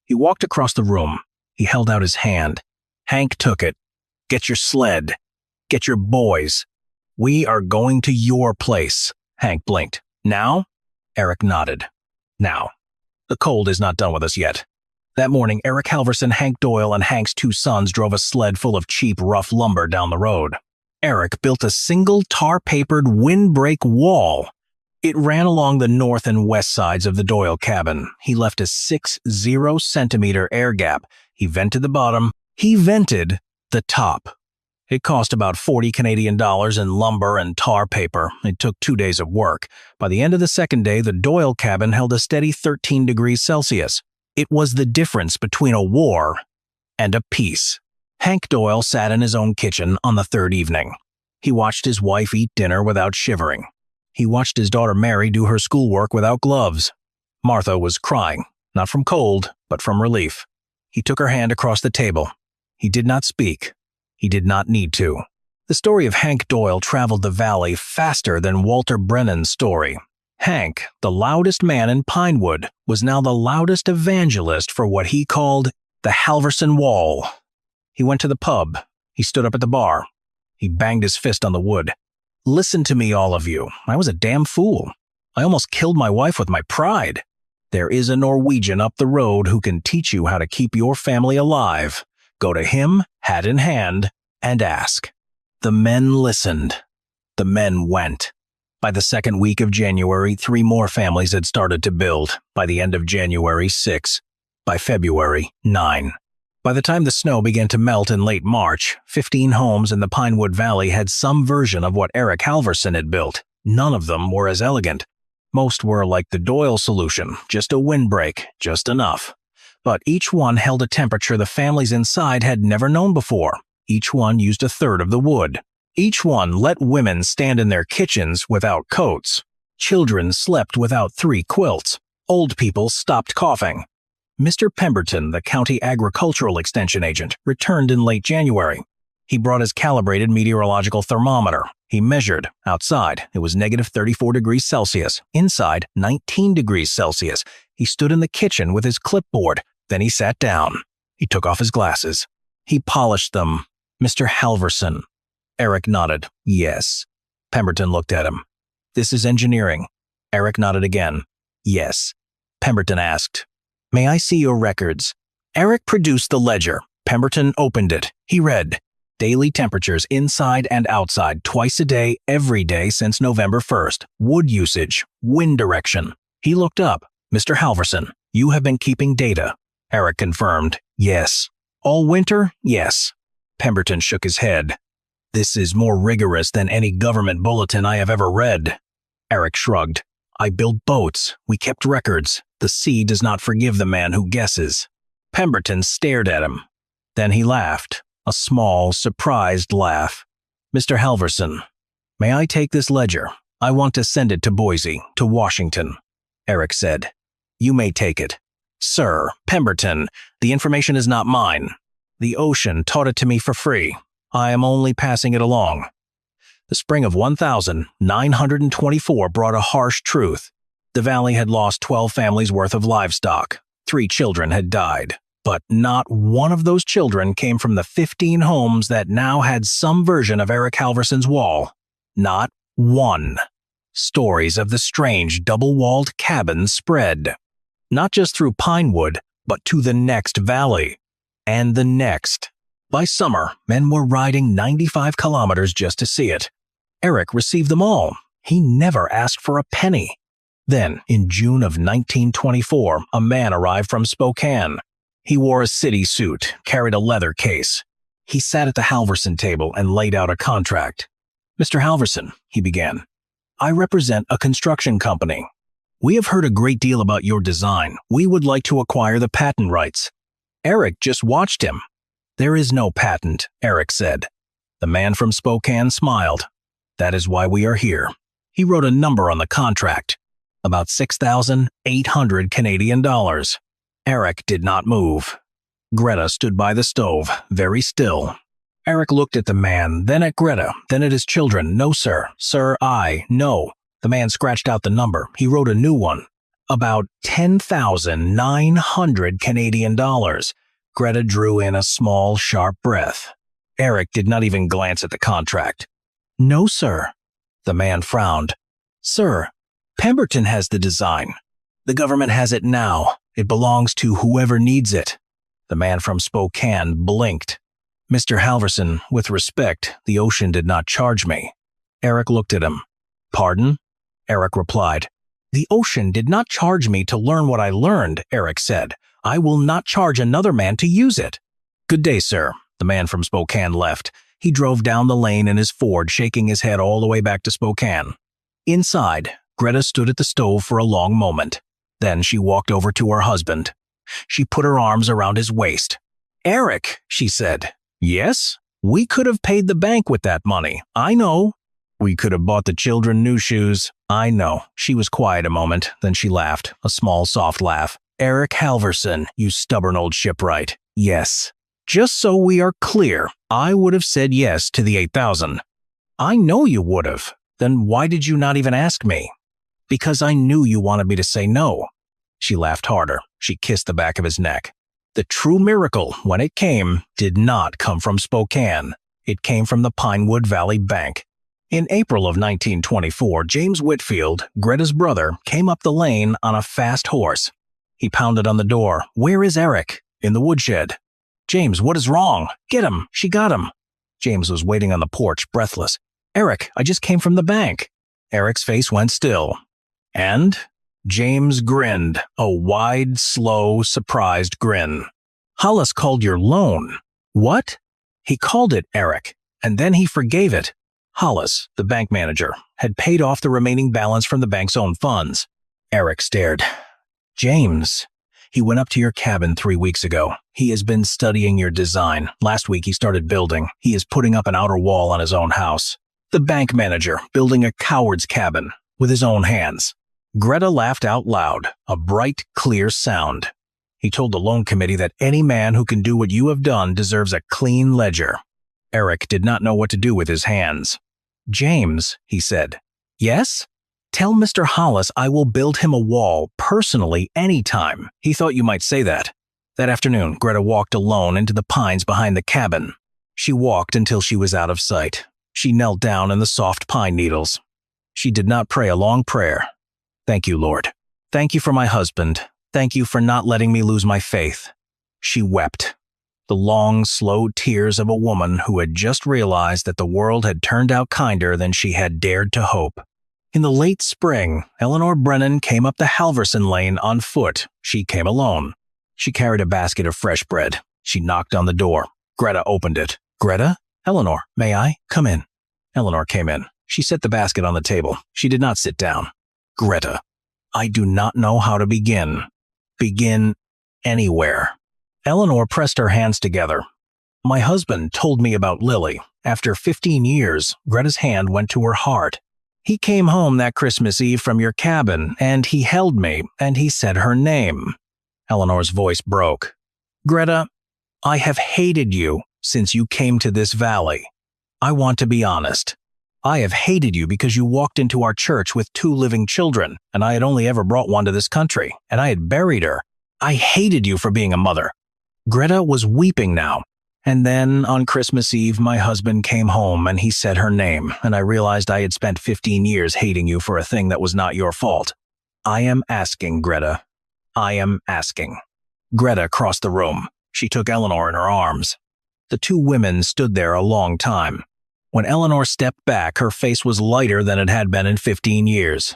He walked across the room. He held out his hand. Hank took it. Get your sled. Get your boys. We are going to your place. Hank blinked. Now? Eric nodded. Now. The cold is not done with us yet. That morning, Eric Halverson, Hank Doyle, and Hank's two sons drove a sled full of cheap, rough lumber down the road. Eric built a single tar-papered windbreak wall. It ran along the north and west sides of the Doyle cabin. He left a 60-centimeter air gap. He vented the bottom. He vented the top. It cost about $40 Canadian in lumber and tar paper. It took 2 days of work. By the end of the second day, the Doyle cabin held a steady 13 degrees Celsius. It was the difference between a war and a peace. Hank Doyle sat in his own kitchen on the third evening. He watched his wife eat dinner without shivering. He watched his daughter Mary do her schoolwork without gloves. Martha was crying, not from cold, but from relief. He took her hand across the table. He did not speak. He did not need to. The story of Hank Doyle traveled the valley faster than Walter Brennan's story. Hank, the loudest man in Pinewood, was now the loudest evangelist for what he called the Halverson Wall. He went to the pub. He stood up at the bar. He banged his fist on the wood. Listen to me, all of you. I was a damn fool. I almost killed my wife with my pride. There is a Norwegian up the road who can teach you how to keep your family alive. Go to him, hat in hand, and ask. The men listened. The men went. By the second week of January, 3 more families had started to build. By the end of January, 6. By February, 9. By the time the snow began to melt in late March, 15 homes in the Pinewood Valley had some version of what Eric Halverson had built. None of them were as elegant. Most were like the Doyle solution, just a windbreak, just enough. But each one held a temperature the families inside had never known before. Each one used a third of the wood. Each one let women stand in their kitchens without coats. Children slept without 3 quilts. Old people stopped coughing. Mr. Pemberton, the county agricultural extension agent, returned in late January. He brought his calibrated meteorological thermometer. He measured. Outside, it was negative 34 degrees Celsius. Inside, 19 degrees Celsius. He stood in the kitchen with his clipboard. Then he sat down. He took off his glasses. He polished them. Mr. Halverson. Eric nodded. Yes. Pemberton looked at him. This is engineering. Eric nodded again. Yes. Pemberton asked, May I see your records? Eric produced the ledger. Pemberton opened it. He read, Daily temperatures inside and outside, twice a day, every day since November 1st. Wood usage, wind direction. He looked up. Mr. Halverson, you have been keeping data. Eric confirmed, Yes. All winter? Yes. Pemberton shook his head. This is more rigorous than any government bulletin I have ever read. Eric shrugged. I built boats. We kept records. The sea does not forgive the man who guesses. Pemberton stared at him. Then he laughed, a small, surprised laugh. Mr. Halverson, may I take this ledger? I want to send it to Boise, to Washington. Eric said, You may take it. Sir, Pemberton, the information is not mine. The ocean taught it to me for free. I am only passing it along. The spring of 1924 brought a harsh truth. The valley had lost 12 families' worth of livestock. 3 children had died. But not one of those children came from the 15 homes that now had some version of Eric Halverson's wall. Not one. Stories of the strange double-walled cabin spread. Not just through Pinewood, but to the next valley. And the next. By summer, men were riding 95 kilometers just to see it. Eric received them all. He never asked for a penny. Then, in June of 1924, a man arrived from Spokane. He wore a city suit, carried a leather case. He sat at the Halverson table and laid out a contract. "Mr. Halverson," he began, "I represent a construction company. We have heard a great deal about your design. We would like to acquire the patent rights." Eric just watched him. "There is no patent," Eric said. The man from Spokane smiled. "That is why we are here." He wrote a number on the contract. About 6,800 Canadian dollars. Eric did not move. Greta stood by the stove, very still. Eric looked at the man, then at Greta, then at his children. "No, sir. Sir, no." The man scratched out the number. He wrote a new one. About 10,900 Canadian dollars. Greta drew in a small, sharp breath. Eric did not even glance at the contract. "No, sir." The man frowned. "Sir, Pemberton has the design. The government has it now. It belongs to whoever needs it." The man from Spokane blinked. "Mr. Halverson, with respect, the ocean did not charge me." Eric looked at him. "Pardon?" Eric replied. "The ocean did not charge me to learn what I learned," Eric said. "I will not charge another man to use it." "Good day, sir." The man from Spokane left. He drove down the lane in his Ford, shaking his head all the way back to Spokane. Inside, Greta stood at the stove for a long moment. Then she walked over to her husband. She put her arms around his waist. "Eric," she said. "Yes? We could have paid the bank with that money. I know. We could have bought the children new shoes. I know." She was quiet a moment, then she laughed, a small, soft laugh. "Eric Halverson, you stubborn old shipwright. Yes. Just so we are clear, I would have said yes to the 8,000. I know you would have. Then why did you not even ask me?" "Because I knew you wanted me to say no." She laughed harder. She kissed the back of his neck. The true miracle, when it came, did not come from Spokane. It came from the Pinewood Valley Bank. In April of 1924, James Whitfield, Greta's brother, came up the lane on a fast horse. He pounded on the door. "Where is Eric?" "In the woodshed." "James, what is wrong?" "Get him. She got him." James was waiting on the porch, breathless. "Eric, I just came from the bank." Eric's face went still. And James grinned, a wide, slow, surprised grin. "Hollis called your loan." "What?" "He called it, Eric, and then he forgave it." Hollis, the bank manager, had paid off the remaining balance from the bank's own funds. Eric stared. "James, he went up to your cabin 3 weeks ago. He has been studying your design. Last week he started building. He is putting up an outer wall on his own house. The bank manager building a coward's cabin with his own hands." Greta laughed out loud, a bright, clear sound. "He told the loan committee that any man who can do what you have done deserves a clean ledger." Eric did not know what to do with his hands. "James," he said. "Yes?" "Tell Mr. Hollis I will build him a wall, personally, anytime." He thought you might say that. That afternoon, Greta walked alone into the pines behind the cabin. She walked until she was out of sight. She knelt down in the soft pine needles. She did not pray a long prayer. "Thank you, Lord. Thank you for my husband. Thank you for not letting me lose my faith." She wept. The long, slow tears of a woman who had just realized that the world had turned out kinder than she had dared to hope. In the late spring, Eleanor Brennan came up the Halverson lane on foot. She came alone. She carried a basket of fresh bread. She knocked on the door. Greta opened it. "Greta?" "Eleanor, may I? Come in." Eleanor came in. She set the basket on the table. She did not sit down. "Greta, I do not know how to begin. Begin anywhere." Eleanor pressed her hands together. "My husband told me about Lily. After 15 years, Greta's hand went to her heart. He came home that Christmas Eve from your cabin, and he held me, and he said her name." Eleanor's voice broke. "Greta, I have hated you since you came to this valley. I want to be honest. I have hated you because you walked into our church with 2 living children, and I had only ever brought one to this country, and I had buried her. I hated you for being a mother." Greta was weeping now. "And then, on Christmas Eve, my husband came home and he said her name, and I realized I had spent 15 years hating you for a thing that was not your fault. I am asking, Greta, I am asking. Greta crossed the room. She took Eleanor in her arms. The two women stood there a long time. When Eleanor stepped back, her face was lighter than it had been in 15 years.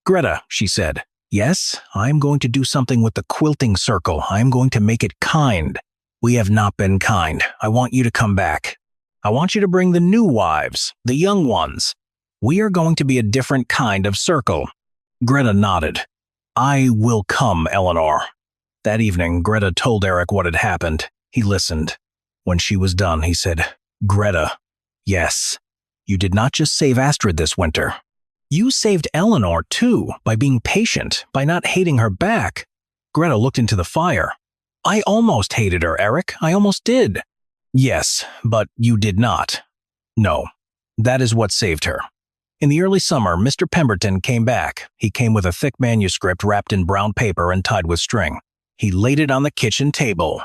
Greta, she said, yes, I am going to do something with the quilting circle. I am going to make it kind. We have not been kind. I want you to come back. I want you to bring the new wives, the young ones. We are going to be a different kind of circle. Greta nodded. I will come, Eleanor. That evening, Greta told Eric what had happened. He listened. When she was done, he said, Greta, yes, you did not just save Astrid this winter. You saved Eleanor, too, by being patient, by not hating her back. Greta looked into the fire. I almost hated her, Eric. I almost did. Yes, but you did not. No, that is what saved her. In the early summer, Mr. Pemberton came back. He came with a thick manuscript wrapped in brown paper and tied with string. He laid it on the kitchen table.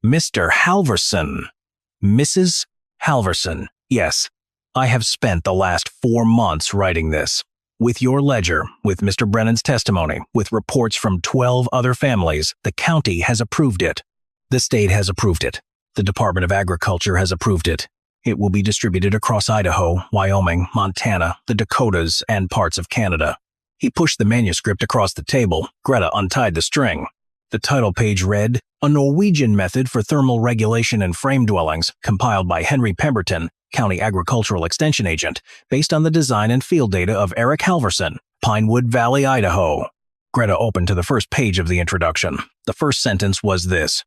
Mr. Halverson. Mrs. Halverson. Yes, I have spent the last 4 months writing this. With your ledger, with Mr. Brennan's testimony, with reports from 12 other families, the county has approved it. The state has approved it. The Department of Agriculture has approved it. It will be distributed across Idaho, Wyoming, Montana, the Dakotas, and parts of Canada. He pushed the manuscript across the table. Greta untied the string. The title page read, A Norwegian Method for Thermal Regulation in Frame Dwellings, compiled by Henry Pemberton, County Agricultural Extension Agent, based on the design and field data of Eric Halverson, Pinewood Valley, Idaho. Greta opened to the first page of the introduction. The first sentence was this.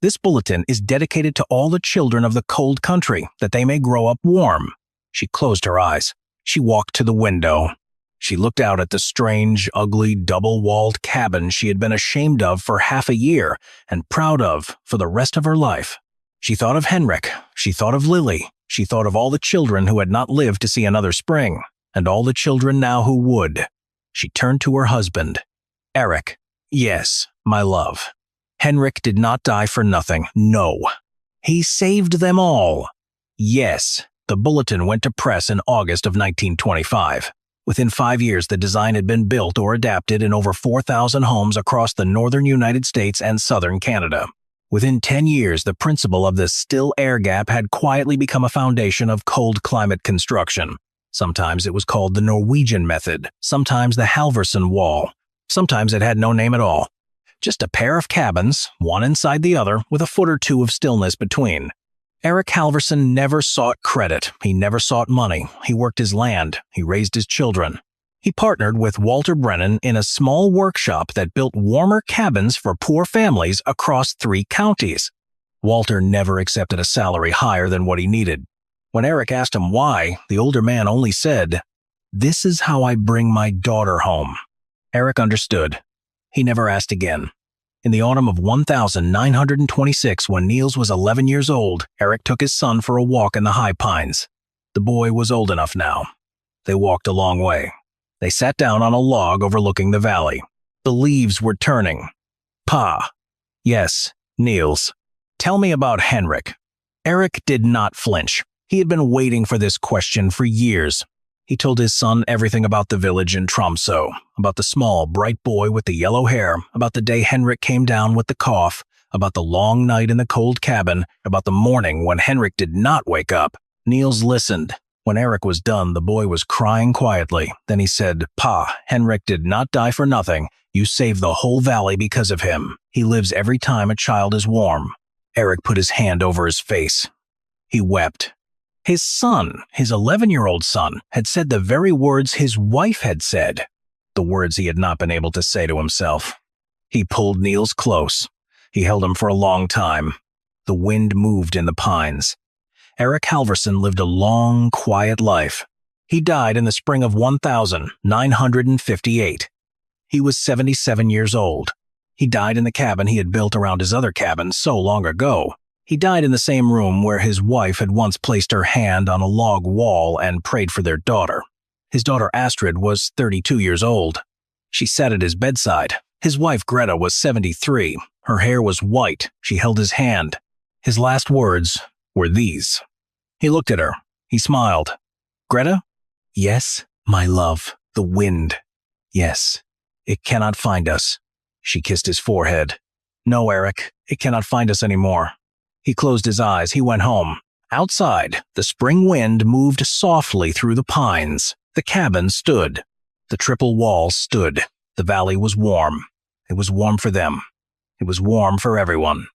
This bulletin is dedicated to all the children of the cold country, that they may grow up warm. She closed her eyes. She walked to the window. She looked out at the strange, ugly, double-walled cabin she had been ashamed of for half a year and proud of for the rest of her life. She thought of Henrik. She thought of Lily. She thought of all the children who had not lived to see another spring, and all the children now who would. She turned to her husband. Eric, yes, my love. Henrik did not die for nothing. No. He saved them all. Yes, the bulletin went to press in August of 1925. Within 5 years, the design had been built or adapted in over 4,000 homes across the northern United States and southern Canada. Within 10 years, the principle of the still air gap had quietly become a foundation of cold climate construction. Sometimes it was called the Norwegian method, sometimes the Halverson wall. Sometimes it had no name at all. Just a pair of cabins, one inside the other, with a foot or two of stillness between. Eric Halverson never sought credit. He never sought money. He worked his land. He raised his children. He partnered with Walter Brennan in a small workshop that built warmer cabins for poor families across 3 counties. Walter never accepted a salary higher than what he needed. When Eric asked him why, the older man only said, "This is how I bring my daughter home." Eric understood. He never asked again. In the autumn of 1926, when Niels was 11 years old, Eric took his son for a walk in the high pines. The boy was old enough now. They walked a long way. They sat down on a log overlooking the valley. The leaves were turning. Pa. Yes, Niels. Tell me about Henrik. Eric did not flinch. He had been waiting for this question for years. He told his son everything about the village in Tromsø, about the small, bright boy with the yellow hair, about the day Henrik came down with the cough, about the long night in the cold cabin, about the morning when Henrik did not wake up. Niels listened. When Eric was done, the boy was crying quietly. Then he said, "Pa, Henrik did not die for nothing. You saved the whole valley because of him. He lives every time a child is warm." Eric put his hand over his face. He wept. His son, his 11-year-old son, had said the very words his wife had said, the words he had not been able to say to himself. He pulled Niels close. He held him for a long time. The wind moved in the pines. Eric Halverson lived a long, quiet life. He died in the spring of 1958. He was 77 years old. He died in the cabin he had built around his other cabin so long ago. He died in the same room where his wife had once placed her hand on a log wall and prayed for their daughter. His daughter Astrid was 32 years old. She sat at his bedside. His wife Greta was 73. Her hair was white. She held his hand. His last words were these. He looked at her. He smiled. "Greta?" "Yes, my love. The wind. Yes. It cannot find us. She kissed his forehead. No, Eric, it cannot find us anymore. He closed his eyes. He went home. Outside, the spring wind moved softly through the pines. The cabin stood. The triple walls stood. The valley was warm. It was warm for them. It was warm for everyone.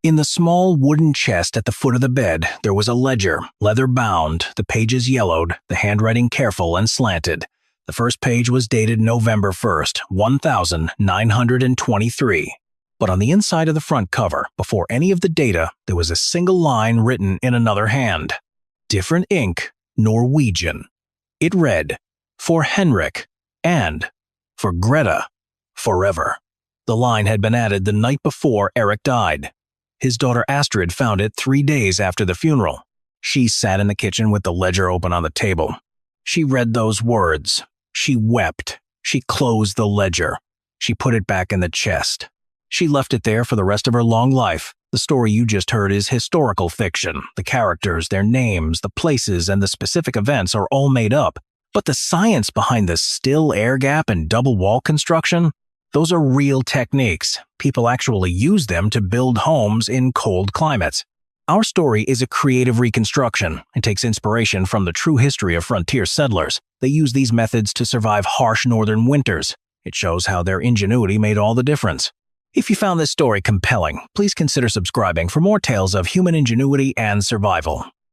In the small wooden chest at the foot of the bed, there was a ledger, leather-bound, the pages yellowed, the handwriting careful and slanted. The first page was dated November 1st, 1923. But on the inside of the front cover, before any of the data, there was a single line written in another hand. Different ink, Norwegian. It read, "For Henrik, and for Greta, forever." The line had been added the night before Eric died. His daughter Astrid found it 3 days after the funeral. She sat in the kitchen with the ledger open on the table. She read those words. She wept. She closed the ledger. She put it back in the chest. She left it there for the rest of her long life. The story you just heard is historical fiction. The characters, their names, the places, and the specific events are all made up. But the science behind the still air gap and double wall construction, those are real techniques. People actually use them to build homes in cold climates. Our story is a creative reconstruction. It takes inspiration from the true history of frontier settlers. They use these methods to survive harsh northern winters. It shows how their ingenuity made all the difference. If you found this story compelling, please consider subscribing for more tales of human ingenuity and survival.